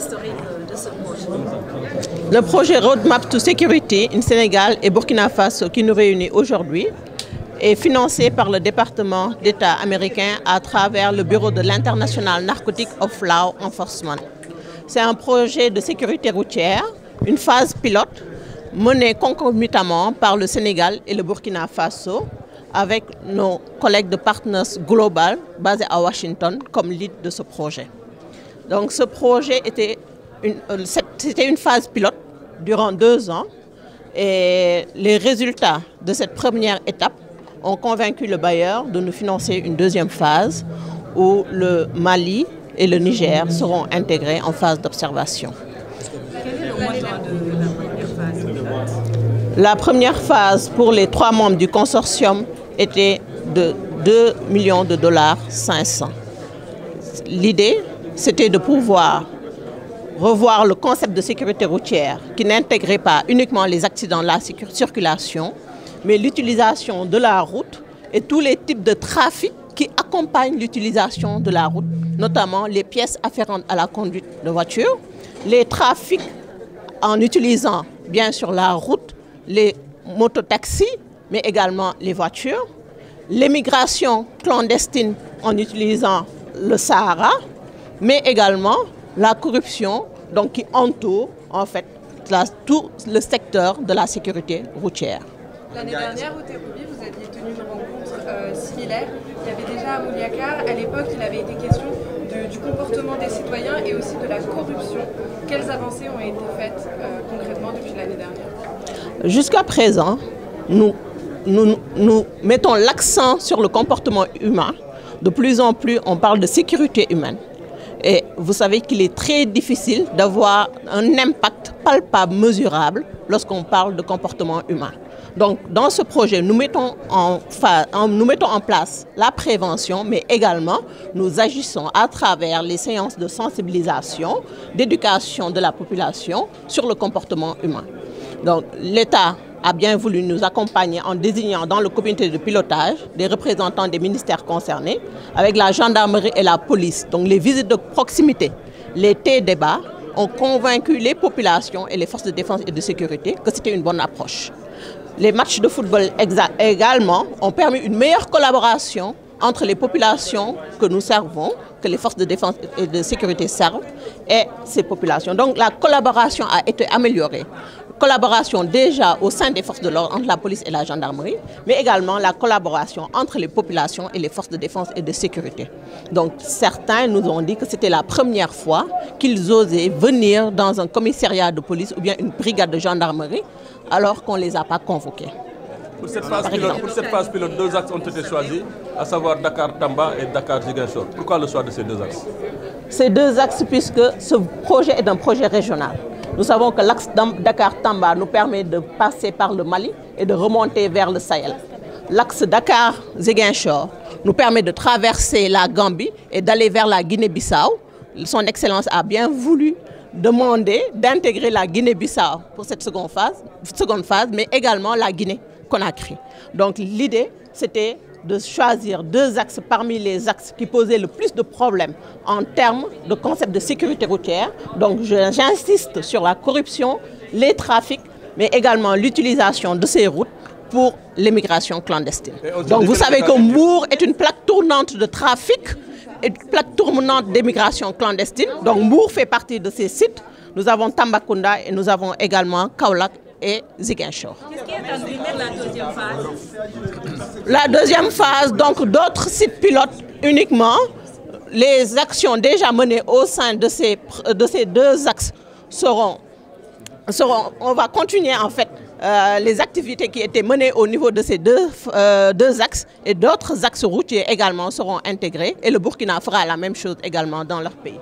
l'historique de ce projet? Le projet Roadmap to Security in Sénégal et Burkina Faso qui nous réunit aujourd'hui est financé par le département d'État américain à travers le bureau de l'International Narcotic of Law Enforcement. C'est un projet de sécurité routière, une phase pilote menée concomitamment par le Sénégal et le Burkina Faso avec nos collègues de Partners Global basés à Washington comme lead de ce projet. Donc ce projet c'était une phase pilote durant 2 ans et les résultats de cette première étape ont convaincu le bailleur de nous financer une deuxième phase où le Mali et le Niger seront intégrés en phase d'observation. Quel est le montant de la première phase? La première phase pour les 3 membres du consortium était de 2 millions de dollars 500. L'idée, c'était de pouvoir revoir le concept de sécurité routière qui n'intégrait pas uniquement les accidents de la circulation, mais l'utilisation de la route et tous les types de trafic qui accompagnent l'utilisation de la route, notamment les pièces afférentes à la conduite de voiture, les trafics en utilisant bien sûr la route, les mototaxis, mais également les voitures, l'émigration clandestine en utilisant le Sahara, mais également la corruption donc, qui entoure en fait tout le secteur de la sécurité routière. L'année dernière, au Terroubi, vous aviez tenu une rencontre similaire. Il y avait déjà à Mouliakar, à l'époque, il avait été question du comportement des citoyens et aussi de la corruption. Quelles avancées ont été faites concrètement depuis l'année dernière? Jusqu'à présent, nous mettons l'accent sur le comportement humain. De plus en plus, on parle de sécurité humaine. Et vous savez qu'il est très difficile d'avoir un impact palpable, mesurable, lorsqu'on parle de comportement humain. Donc, dans ce projet, nous mettons en place la prévention, mais également nous agissons à travers les séances de sensibilisation, d'éducation de la population sur le comportement humain. Donc, l'État a bien voulu nous accompagner en désignant dans le comité de pilotage des représentants des ministères concernés, avec la gendarmerie et la police. Donc, les visites de proximité, les débats ont convaincu les populations et les forces de défense et de sécurité que c'était une bonne approche. Les matchs de football également ont permis une meilleure collaboration entre les populations que nous servons, que les forces de défense et de sécurité servent, et ces populations. Donc la collaboration a été améliorée. Collaboration déjà au sein des forces de l'ordre entre la police et la gendarmerie, mais également la collaboration entre les populations et les forces de défense et de sécurité. Donc certains nous ont dit que c'était la première fois qu'ils osaient venir dans un commissariat de police ou bien une brigade de gendarmerie alors qu'on ne les a pas convoqués. Pour cette phase pilote, 2 axes ont été choisis, à savoir Dakar-Tamba et Dakar-Ziguinchor. Pourquoi le choix de ces 2 axes? Ces 2 axes puisque ce projet est un projet régional. Nous savons que l'axe Dakar-Tamba nous permet de passer par le Mali et de remonter vers le Sahel. L'axe Dakar-Ziguinchor nous permet de traverser la Gambie et d'aller vers la Guinée-Bissau. Son Excellence a bien voulu demander d'intégrer la Guinée-Bissau pour cette seconde phase, mais également la Guinée-Conakry. Donc l'idée, c'était de choisir 2 axes parmi les axes qui posaient le plus de problèmes en termes de concept de sécurité routière. Donc j'insiste sur la corruption, les trafics, mais également l'utilisation de ces routes pour l'immigration clandestine. Donc vous savez que Mbour est une plaque tournante de trafic, une plaque tournante d'immigration clandestine. Donc Mbour fait partie de ces sites. Nous avons Tambacounda et nous avons également Kaolack et Ziguinchor. Qu'est-ce qui est attendu pour la deuxième phase? La deuxième phase, donc d'autres sites pilotes uniquement. Les actions déjà menées au sein de ces 2 axes on va continuer en fait les activités qui étaient menées au niveau de ces deux axes et d'autres axes routiers également seront intégrés et le Burkina fera la même chose également dans leur pays.